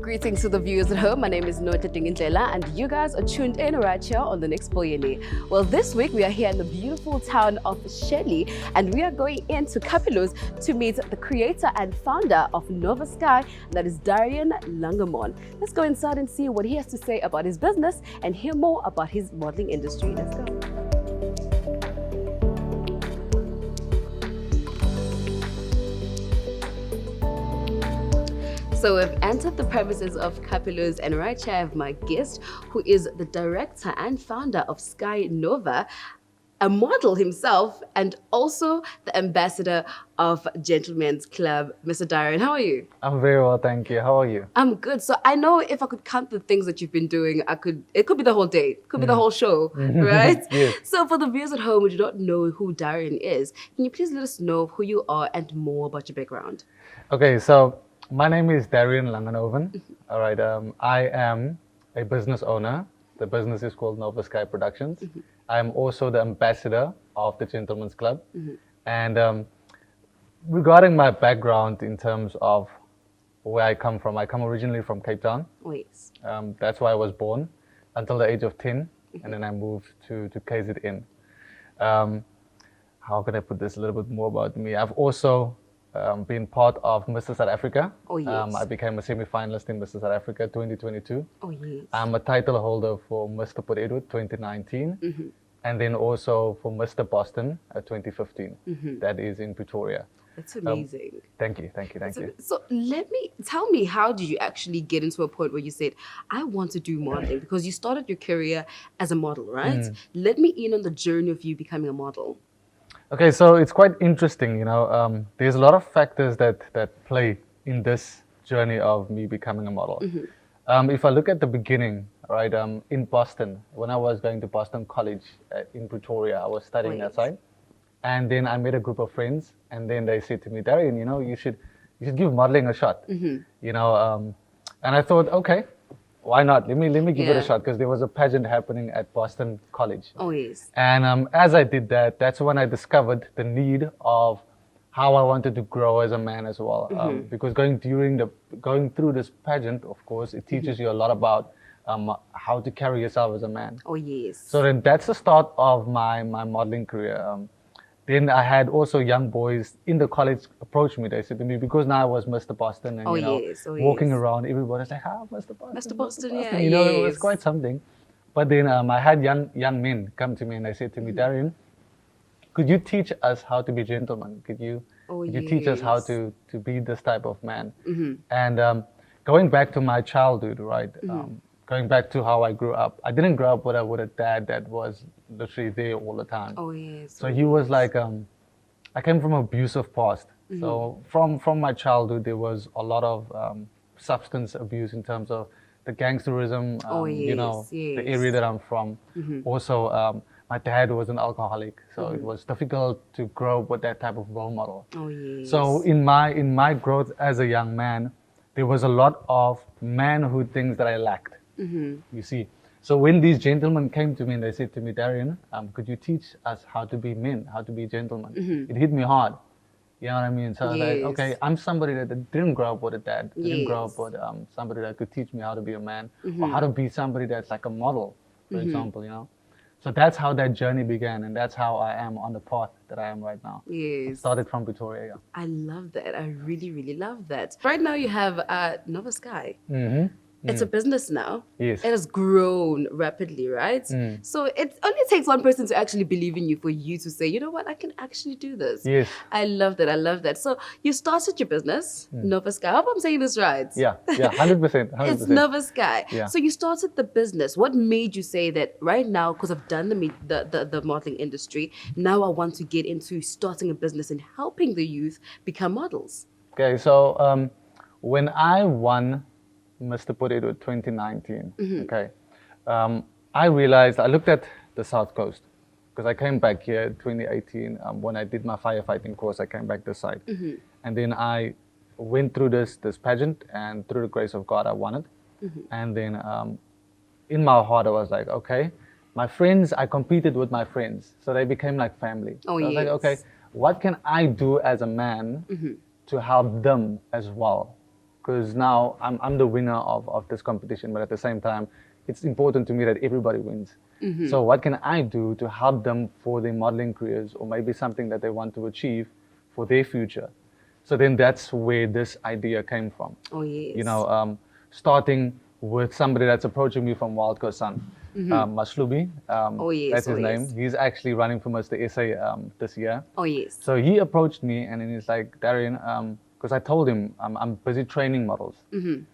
Greetings to the viewers at home. My name is Nota Dinginjela, and you guys are tuned in right here on the Next Billionaire. Well, this week we are here in the beautiful town of Shelley, and we are going into Kapilos to meet the creator and founder of Nova Sky, that is Darion Langenhoven. Let's go inside and see what he has to say about his business and hear more about his modeling industry. Let's go. So we've entered the premises of Kapilos, and right here I have my guest, who is the director and founder of Sky Nova, a model himself, and also the ambassador of Gentlemen's Club, Mr. Darion. How are you? I'm very well, thank you. How are you? I'm good. So I know if I could count the things that you've been doing, it could be the whole day, it could be the whole show, right? Yes. So for the viewers at home who do not know who Darion is, can you please let us know who you are and more about your background? Okay, so my name is Darion Langenhoven. All right, I am a business owner. The business is called Nova Sky Productions. I am also the ambassador of the Gentlemen's Club. And regarding my background in terms of where I come originally from Cape Town. Oh, yes. That's where I was born until the age of 10, and then I moved to KZN. How can I put this a little bit more about me? I've also been part of Mr. South Africa. Oh, yes. I became a semi-finalist in Mr. South Africa 2022. Oh, yes. I'm a title holder for Mr. Port Edward 2019, and then also for Mr. Boston 2015. That is in Pretoria. That's amazing. Thank you. So tell me, how did you actually get into a point where you said, I want to do modeling? Because you started your career as a model, right? Let me in on the journey of you becoming a model. Okay, so it's quite interesting, you know, there's a lot of factors that play in this journey of me becoming a model. If I look at the beginning, right, in Boston, when I was going to Boston College in Pretoria, I was studying that side, and then I met a group of friends, and then they said to me, Darion, you know, you should give modeling a shot, you know, and I thought, okay, why not? Let me give it a shot, because there was a pageant happening at Boston College. Oh, yes. And as I did that, that's when I discovered the need of how I wanted to grow as a man as well. Because going through this pageant, of course, it teaches you a lot about how to carry yourself as a man. Oh, yes. So then that's the start of my modeling career. Then I had also young boys in the college approach me. They said to me, because now I was Mr. Boston, and walking around, everybody's like, Mr. Boston. Mr. Boston, yeah. You know, it was quite something. But then I had young men come to me and they said to me, Darion, could you teach us how to be gentlemen? Could you teach us how to be this type of man? And going back to my childhood, right? Going back to how I grew up, I didn't grow up with a dad that was literally there all the time. Oh, yes. So he was like, I came from an abusive past. So from my childhood, there was a lot of substance abuse in terms of the gangsterism, you know, the area that I'm from. Also, my dad was an alcoholic, so it was difficult to grow with that type of role model. Oh, yes. So in my growth as a young man, there was a lot of manhood things that I lacked. You see, so when these gentlemen came to me and they said to me, Darion, could you teach us how to be men, how to be gentlemen? It hit me hard. You know what I mean? So I was like, okay, I'm somebody that didn't grow up with a dad, didn't grow up with somebody that could teach me how to be a man, or how to be somebody that's like a model, for example, you know? So that's how that journey began, and that's how I am on the path that I am right now. Yes. It started from Pretoria. Yeah. I love that. I really, really love that. Right now you have Nova Sky. it's a business now. Yes. It has grown rapidly, right? So it only takes one person to actually believe in you for you to say, you know what, I can actually do this. Yes. I love that. I love that. So you started your business, Nova Sky. I hope I'm saying this right. Yeah, 100%. 100%. It's Nova Sky. Yeah. So you started the business. What made you say that right now, because I've done the modeling industry, now I want to get into starting a business and helping the youth become models? Okay, so when I won Mr. Potato 2019, okay, I realized, I looked at the South Coast, because I came back here 2018 when I did my firefighting course. I came back this side, and then I went through this pageant, and through the grace of God, I won it. And then in my heart, I was like, okay, my friends, I competed with my friends, so they became like family. Oh, so I was like, yes. okay, what can I do as a man to help them as well? Because now I'm the winner of this competition, but at the same time, it's important to me that everybody wins. So what can I do to help them for their modeling careers, or maybe something that they want to achieve for their future? So then that's where this idea came from. Oh, yes. You know, starting with somebody that's approaching me from Wild Coast Sun, Maslubi, Oh, yes. that's his Oh, name. yes. He's actually running for Mr. SA this year. Oh, yes. So he approached me, and then he's like, Darion, because I told him I'm busy training models.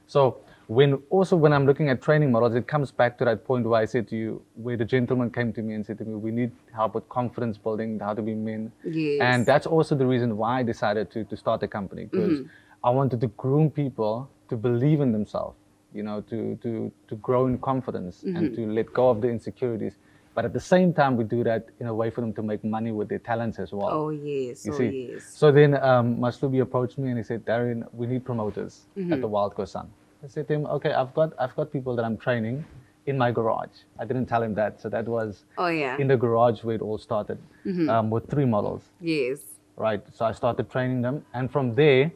So when I'm looking at training models, it comes back to that point where I said to you, where the gentleman came to me and said to me, we need help with confidence building, how to be men. Yes. And that's also the reason why I decided to start a company, because I wanted to groom people to believe in themselves, you know, to grow in confidence and to let go of the insecurities. But at the same time, we do that in a way for them to make money with their talents as well. Oh, yes. You Oh, see? yes. So then Maslubi approached me and he said, Darion, we need promoters at the Wild Coast Sun. I said to him, okay, I've got people that I'm training in my garage. I didn't tell him that. So that was Oh, yeah. in the garage where it all started with 3 models, Yes. right? So I started training them. And from there,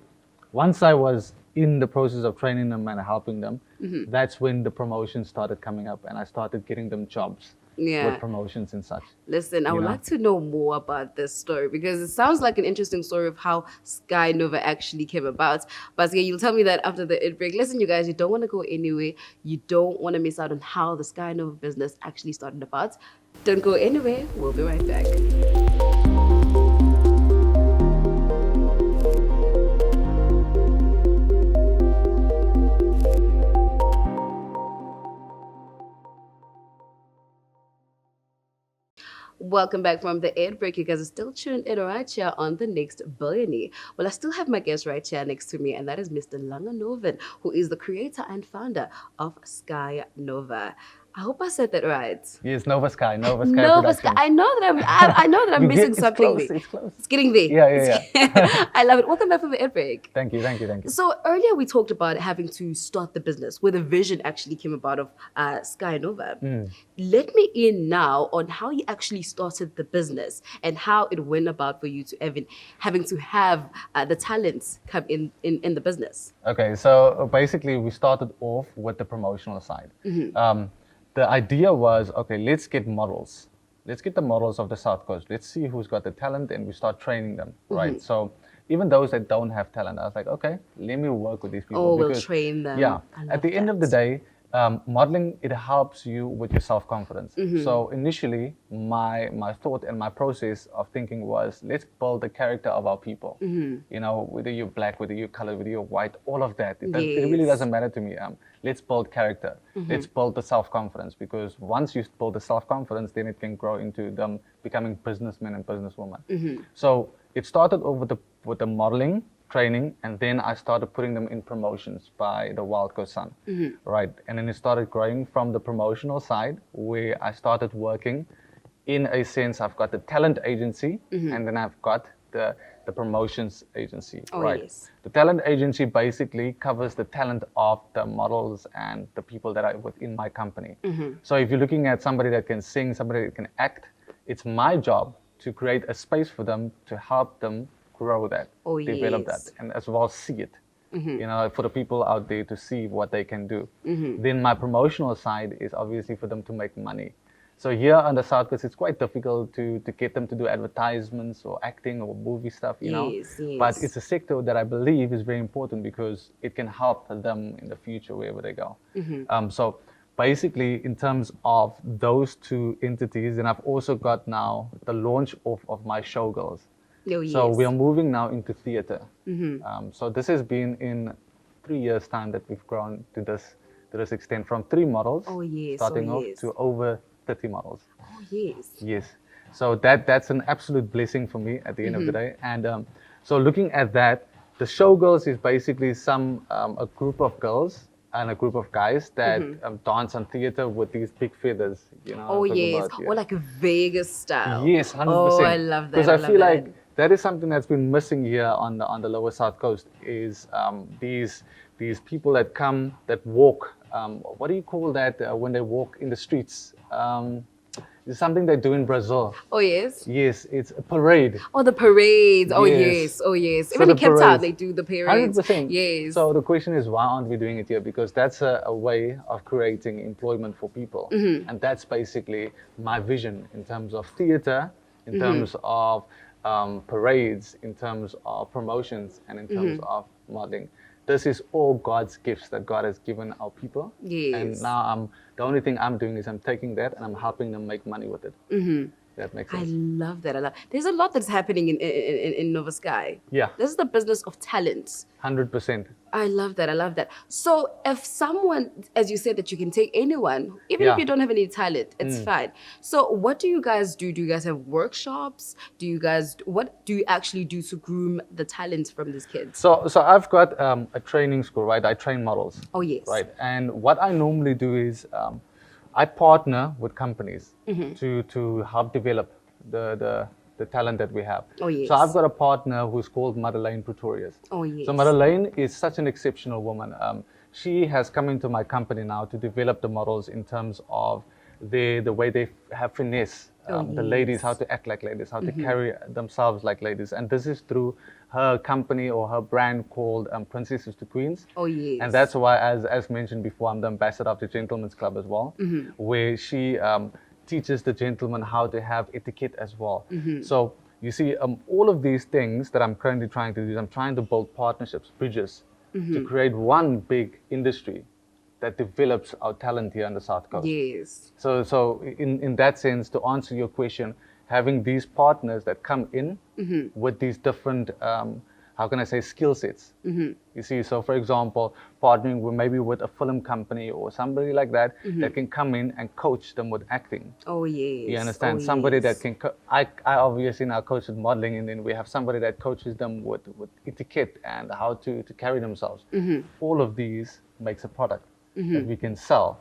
once I was in the process of training them and helping them, that's when the promotions started coming up and I started getting them jobs Yeah. with promotions and such. Listen, I would know? like to know more about this story because it sounds like an interesting story of how Sky Nova actually came about. But yeah, you'll tell me that after the break. Listen, you guys, you don't want to go anywhere. You don't want to miss out on how the Sky Nova business actually started about. Don't go anywhere. We'll be right back. Welcome back from the ad break. You guys are still tuned in right here on the Next Billionaire. Well, I still have my guest right here next to me, and that is Mr. Langenhoven, who is the creator and founder of Sky Nova. I hope I said that right. Yes, Nova Sky. Nova Sky Nova Sky. Productions. I know that I'm missing It's something. close, there. it's close. It's getting there. Yeah. I love it. Welcome back from the ad break. Thank you. So earlier we talked about having to start the business, where the vision actually came about of Sky Nova. Let me in now on how you actually started the business and how it went about for you to having to have the talents come in the business. Okay, so basically we started off with the promotional side. The idea was, okay, let's get models. Let's get the models of the South Coast. Let's see who's got the talent and we start training them, right? So even those that don't have talent, I was like, okay, let me work with these people. Oh, we'll train them. Yeah, I love at the end of the day, modeling, it helps you with your self-confidence. So initially, my thought and my process of thinking was, let's build the character of our people. You know, whether you're black, whether you're colored, whether you're white, all of that. It really Yes. doesn't matter to me. Let's build character. Let's build the self-confidence, because once you build the self-confidence, then it can grow into them becoming businessmen and businesswomen. So it started over with the modeling training, and then I started putting them in promotions by the Wild Coast Sun, right? And then it started growing from the promotional side, where I started working in a sense, I've got the talent agency, and then I've got the promotions agency, Oh, right? yes. The talent agency basically covers the talent of the models and the people that are within my company. So if you're looking at somebody that can sing, somebody that can act, it's my job to create a space for them to help them grow that, Oh, develop yes. that, and as well see it. You know, for the people out there to see what they can do. Then my promotional side is obviously for them to make money. So here on the South Coast, it's quite difficult to get them to do advertisements or acting or movie stuff, you know. Yes, yes. But it's a sector that I believe is very important because it can help them in the future wherever they go. So basically, in terms of those two entities, and I've also got now the launch of my showgirls. Oh, So yes. we are moving now into theater. So this has been in 3 years' time that we've grown to this extent, from 3 models Oh, yes. starting Oh, off yes. to over 30 models. Oh, yes. Yes. So that's an absolute blessing for me at the end of the day. And so looking at that, the showgirls is basically a group of girls and a group of guys that dance on theater with these big feathers. You know, Oh, I'm talking yes. about, yeah. Or like a Vegas style. Yes, 100%. Oh, I love that. Because I I love feel that. like that is something that's been missing here on the lower South Coast is these people that come, that walk. What do you call that when they walk in the streets? It's something they do in Brazil. Oh, yes. Yes, it's a parade. Oh, the parades. Oh, Yes. yes. Oh, yes. So Even the in Cape Town, parades. they do the parades. 100%. Yes. So the question is, why aren't we doing it here? Because that's a way of creating employment for people. And that's basically my vision in terms of theater, in terms of parades, in terms of promotions, and in terms of modeling. This is all God's gifts that God has given our people. Yes. And now the only thing I'm doing is I'm taking that and I'm helping them make money with it. That makes I sense. love that. I love. There's a lot that's happening in Nova Sky. Yeah. This is the business of talent. 100%. I love that. I love that. So if someone, as you said, that you can take anyone, even if Yeah. you don't have any talent, it's fine. So what do you guys do? Do you guys have workshops? What do you actually do to groom the talent from these kids? So I've got a training school, right? I train models. Oh, yes. Right. And what I normally do is I partner with companies to help develop the talent that we have. Oh, yes. So I've got a partner who's called Madeleine Pretorius. Oh, yes. So Madeleine is such an exceptional woman. She has come into my company now to develop the models in terms of the way they have finesse. The ladies, how to act like ladies, how to carry themselves like ladies. And this is through her company or her brand called Princesses to Queens. Oh, yes. And that's why, as mentioned before, I'm the ambassador of the Gentlemen's Club as well, where she teaches the gentlemen how to have etiquette as well. So you see, all of these things that I'm currently trying to do, I'm trying to build partnerships, bridges, to create one big industry that develops our talent here on the South Coast. Yes. So in that sense, to answer your question, having these partners that come in with these different, how can I say, skill sets. You see, so for example, partnering with a film company or somebody like that that can come in and coach them with acting. Oh, yes. You understand? Oh, Somebody yes. that can, I obviously now coach with modeling, and then we have somebody that coaches them with etiquette and how to carry themselves. All of these makes a product that we can sell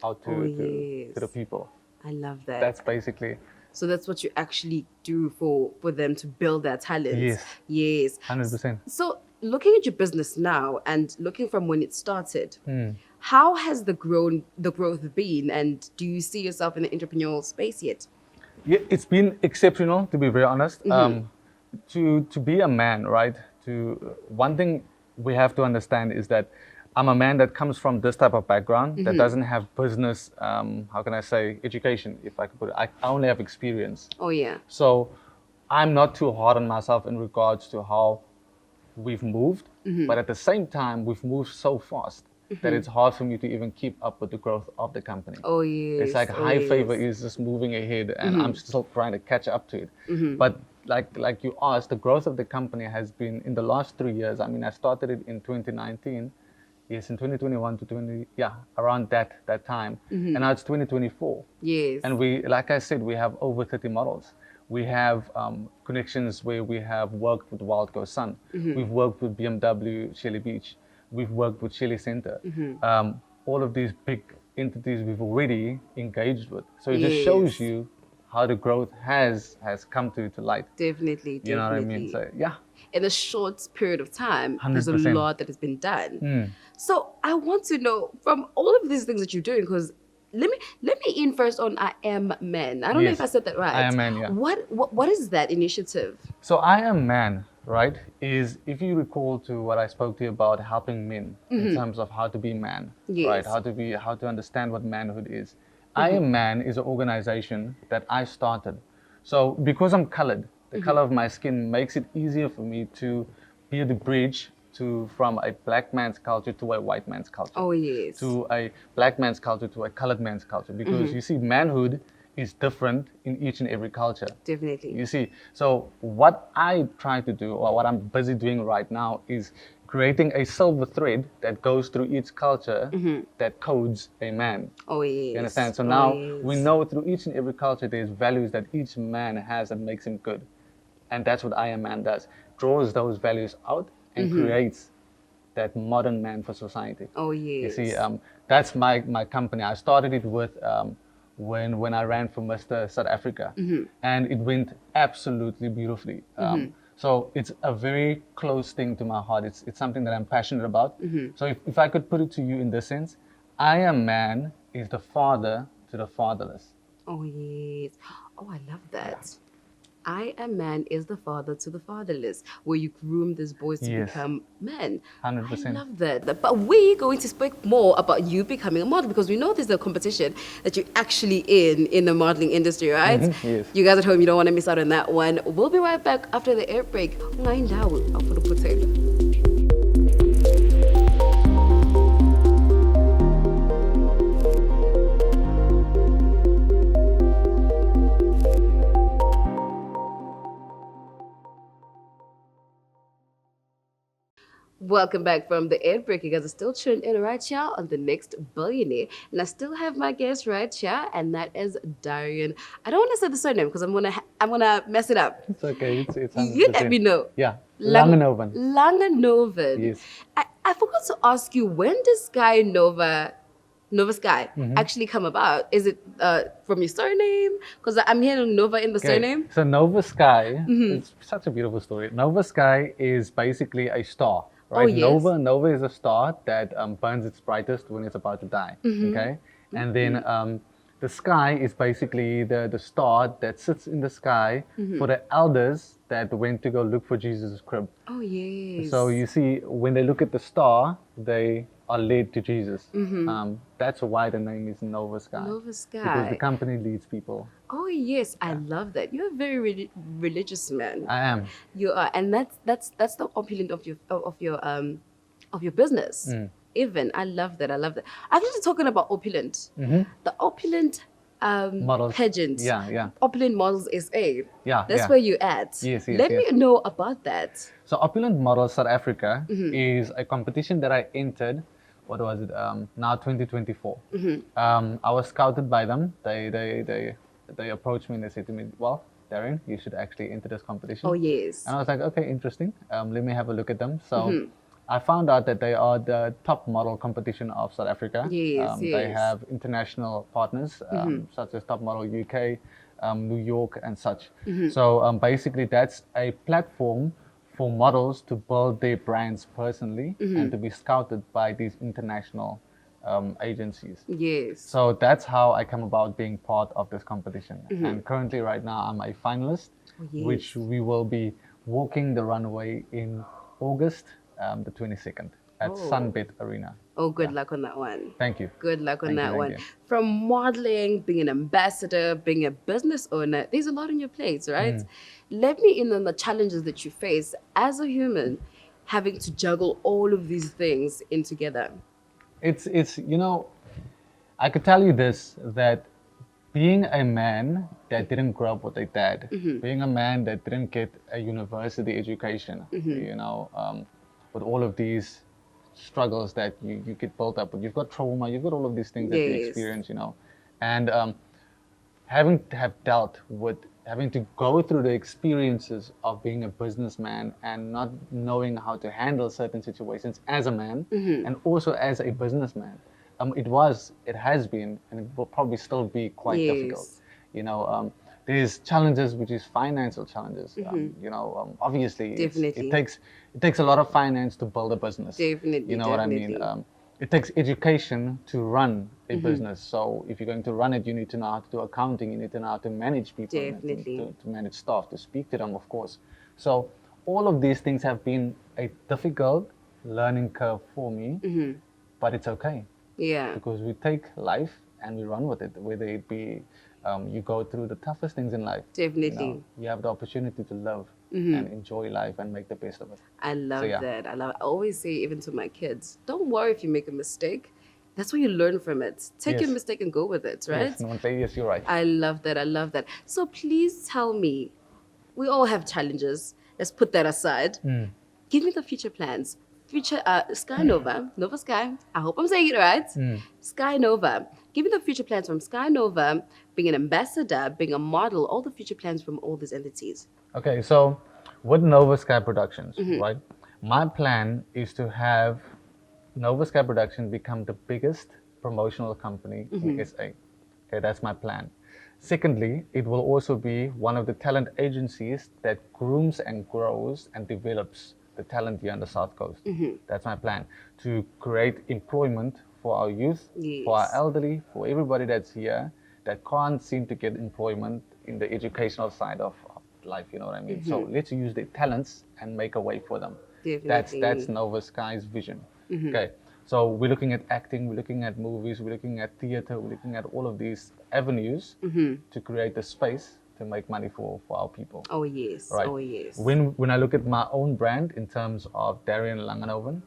out to the people. I love that. That's basically. So that's what you actually do for them to build their talent. Yes. Yes. 100%. So looking at your business now and looking from when it started, how has the growth been, and do you see yourself in the entrepreneurial space yet? Yeah, it's been exceptional, to be very honest. To be a man, right? One thing we have to understand is that I'm a man that comes from this type of background that doesn't have business, how can I say, education, if I could put it. I only have experience. Oh, yeah. So I'm not too hard on myself in regards to how we've moved, but at the same time, we've moved so fast that it's hard for me to even keep up with the growth of the company. Oh, yes. It's like High Favor is just moving ahead, and I'm still trying to catch up to it. But like you asked, the growth of the company has been in the last 3 years. I mean, I started it in 2019. Yes, in 2021 to around that time. And now it's 2024. Yes. And we, like I said, we have over 30 models. We have connections where we have worked with Wild Coast Sun. We've worked with BMW Shelly Beach. We've worked with Shelly Center. All of these big entities we've already engaged with. So it just shows you how the growth has come to light. Definitely. You know what I mean? So yeah. In a short period of time, 100%. there's a lot that has been done. So I want to know, from all of these things that you're doing, because let me in first on I Am Man. I don't know if I said that right. I Am Man, yeah. What is that initiative? So I Am Man, right, is, if you recall to what I spoke to you about helping men in terms of how to be man, Yes. right, how to understand what manhood is. I Am Man is an organization that I started. So because I'm colored, the color of my skin makes it easier for me to be the bridge from a black man's culture to a white man's culture. Oh, yes. To a black man's culture to a colored man's culture. Because you see, manhood is different in each and every culture. Definitely. You see, so what I try to do, or what I'm busy doing right now, is creating a silver thread that goes through each culture that codes a man. Oh, yes. You understand? So Oh, now yes. we know through each and every culture there's values that each man has that makes him good. And that's what I Am Man does. Draws those values out and creates that modern man for society. Oh, yes. You see, that's my company. I started it with when I ran for Mr. South Africa, and it went absolutely beautifully. So it's a very close thing to my heart. It's something that I'm passionate about. So if I could put it to you in this sense, I Am Man is the father to the fatherless. Oh, yes. Oh, I love that. I Am Man is the father to the fatherless, where you groom these boys to Yes. become men. 100%. I love that. But we're going to speak more about you becoming a model, because we know there's a competition that you're actually in the modeling industry, right? Yes. You guys at home, you don't want to miss out on that one. We'll be right back after the air break. Mind out. I'll put a potato. Welcome back from the air break. You guys are still tuned in right here on the Next Billionaire. And I still have my guest right here, and that is Darion. I don't want to say the surname because I'm gonna mess it up. It's okay. It's 100%. You let me know. Yeah. Langenhoven. Langenhoven. Yes. I forgot to ask you, when did Sky Nova Sky actually come about? Is it from your surname? Because I'm hearing Nova in the surname. So Nova Sky, it's such a beautiful story. Nova Sky is basically a star, right? Oh, yes. Nova is a star that burns its brightest when it's about to die, okay? And then the sky is basically the star that sits in the sky for the elders that went to go look for Jesus' crib. Oh, yes. So you see, when they look at the star, they are led to Jesus. That's why the name is Nova Sky. Nova Sky. Because the company leads people. Oh, yes, I love that. You're a very religious man. I am. You are, and that's the opulent of your business. Even I love that. I love that. Actually, talking about opulent, the opulent Models. pageant. Yeah. Opulent Models SA. Yeah, That's yeah. where you at. Yes, Let me know about that. So Opulent Models South Africa is a competition that I entered. What was it? Now 2024. I was scouted by them. They approached me and they said to me, "Well, Darion, you should actually enter this competition." Oh, yes. And I was like, "Okay, interesting. Let me have a look at them." So I found out that they are the top model competition of South Africa. Yes, They yes. have international partners such as Top Model UK, New York, and such. So basically, that's a platform for models to build their brands personally and to be scouted by these international agencies. Yes. So that's how I come about being part of this competition. And currently, right now, I'm a finalist, yes. which we will be walking the runway in August the 22nd at Sunbet Arena. Oh, good luck on that one. Thank you. Good luck on Thank you, that thank one. you. From modeling, being an ambassador, being a business owner, there's a lot on your plate, right? Let me in on the challenges that you face as a human, having to juggle all of these things in together. It's I could tell you this, that being a man that didn't grow up with a dad, being a man that didn't get a university education, with all of these struggles that you get built up with. You've got trauma, you've got all of these things that you Yes. experience, and having to go through the experiences of being a businessman and not knowing how to handle certain situations as a man and also as a businessman. It has been, and it will probably still be quite difficult. There's challenges, which is financial challenges. Obviously, Definitely. it takes a lot of finance to build a business. Definitely, You know what I mean? definitely. It takes education to run a business. So if you're going to run it, you need to know how to do accounting. You need to know how to manage people, Definitely. to manage staff, to speak to them, of course. So all of these things have been a difficult learning curve for me, but it's okay. Yeah. Because we take life and we run with it, whether it be you go through the toughest things in life. Definitely. You have the opportunity to love and enjoy life and make the best of it. I love yeah. that. I always say, even to my kids, don't worry if you make a mistake. That's what you learn from it. Take your Yes. mistake and go with it, right? Yes, Nontle, yes, you're right. I love that. I love that. So please tell me, we all have challenges. Let's put that aside. Give me the future plans. Future Sky Nova, Nova Sky. I hope I'm saying it right. Sky Nova. Give me the future plans from Sky Nova, being an ambassador, being a model, all the future plans from all these entities. Okay, so with Nova Sky Productions, right? My plan is to have Nova Sky Productions become the biggest promotional company in SA. Okay, that's my plan. Secondly, it will also be one of the talent agencies that grooms and grows and develops the talent here on the South Coast. That's my plan, to create employment for our youth, for our elderly, for everybody that's here that can't seem to get employment in the educational side of life, you know what I mean? So let's use their talents and make a way for them. Definitely. That's Nova Sky's vision. Okay, so we're looking at acting, we're looking at movies, we're looking at theater, we're looking at all of these avenues to create the space to make money for our people. Oh yes, Right. oh yes. When I look at my own brand in terms of Darion Langenhoven,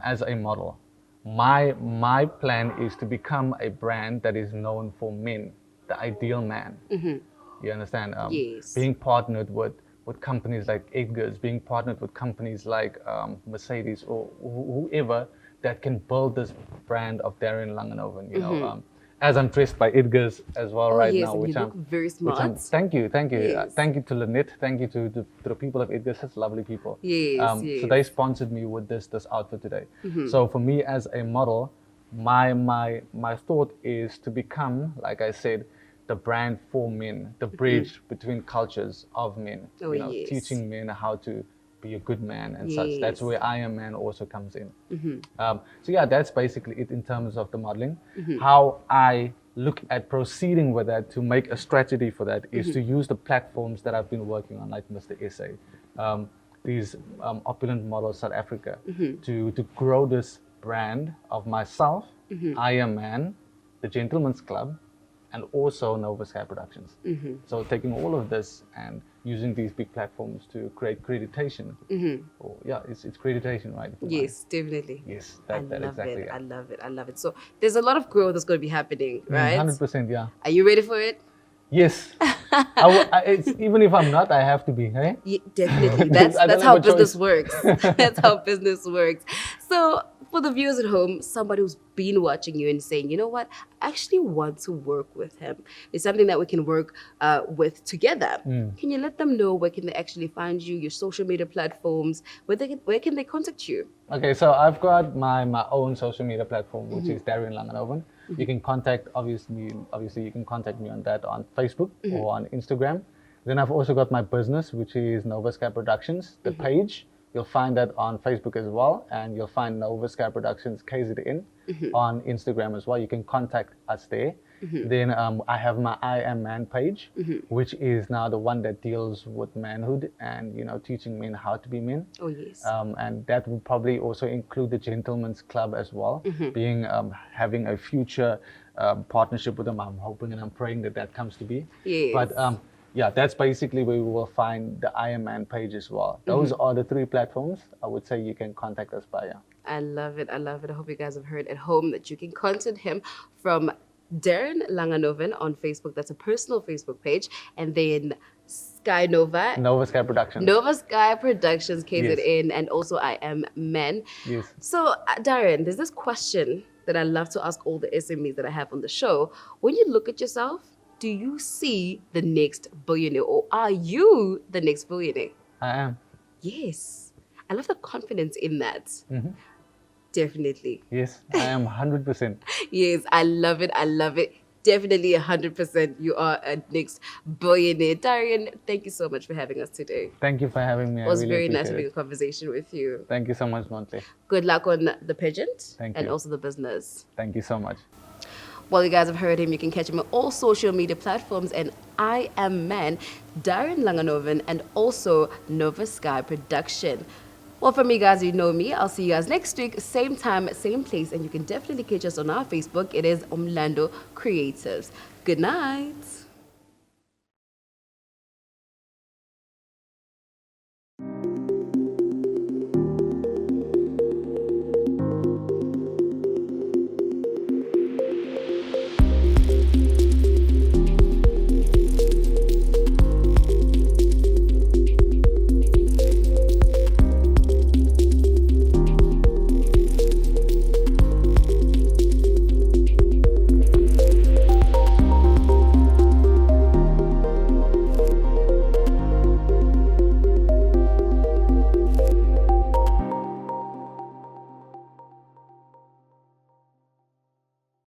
as a model, my plan is to become a brand that is known for men, the ideal man. You understand? Yes. Being partnered with companies like Edgar's, being partnered with companies like Mercedes or whoever that can build this brand of Darion Langenhoven. You know, as I'm dressed by Edgar's as well Oh right yes, now, and which you I'm look very smart. thank you. Yes. Thank you to Lynette. Thank you to the people of Edgar's. Such lovely people. Yes, So they sponsored me with this outfit today. So for me as a model, my thought is to become, like I said, the brand for men, the bridge between cultures of men. Oh, you know, yes. teaching men how to be a good man and such. That's Yes. where I Am Man also comes in. So yeah, that's basically it in terms of the modeling. How I look at proceeding with that to make a strategy for that is to use the platforms that I've been working on, like Mr. SA, these opulent models South Africa, to grow this brand of myself, I Am Man, the Gentleman's Club, and also Nova Sky Productions. So taking all of this and using these big platforms to create accreditation. Or, yeah, it's accreditation, right? Yes, definitely. Yes, I that love exactly. it. I love it. I love it. So there's a lot of growth that's going to be happening, right? 100%, yeah. Are you ready for it? Yes. Even if I'm not, I have to be, hey? Yeah, definitely. I don't That's have how a business choice. works. That's how business works. So for the viewers at home, somebody who's been watching you and saying, you know what, I actually want to work with him. It's something that we can work with together. Can you let them know where can they actually find you, your social media platforms, where can they contact you? Okay, so I've got my own social media platform, which is Darion Langenhoven. You can contact, obviously you can contact me on that on Facebook or on Instagram. Then I've also got my business, which is Nova Sky Productions, the page. You'll find that on Facebook as well, and you'll find Nova Sky Productions KZN on Instagram as well. You can contact us there. Then I have my I Am Man page, which is now the one that deals with manhood and, you know, teaching men how to be men. Oh, yes. And that will probably also include the Gentleman's Club as well, being having a future partnership with them. I'm hoping and I'm praying that comes to be. Yes. But yeah, that's basically where we will find the I Am Man page as well. Those are the 3 platforms I would say you can contact us by. I love it. I love it. I hope you guys have heard at home that you can contact him from Darion Langenhoven on Facebook. That's a personal Facebook page. And then Sky Nova. Nova Sky Productions. Nova Sky Productions, KZN, and also I Am Man. Yes. So, Darion, there's this question that I love to ask all the SMEs that I have on the show. When you look at yourself, do you see the next billionaire, or are you the next billionaire? I am. Yes. I love the confidence in that. Definitely. Yes, I am 100%. Yes, I love it. I love it. Definitely 100%. You are a next billionaire. Darion, thank you so much for having us today. Thank you for having me. It was I really very nice appreciate having a conversation with you. Thank you so much, Montle. Good luck on the pageant Thank and you. also the business. Thank you so much. Well, you guys have heard him. You can catch him on all social media platforms and I Am Man, Darion Langenhoven, and also Nova Sky Production. Well, for me, guys, you know me. I'll see you guys next week, same time, same place, and you can definitely catch us on our Facebook. It is Umlando Creatives. Good night.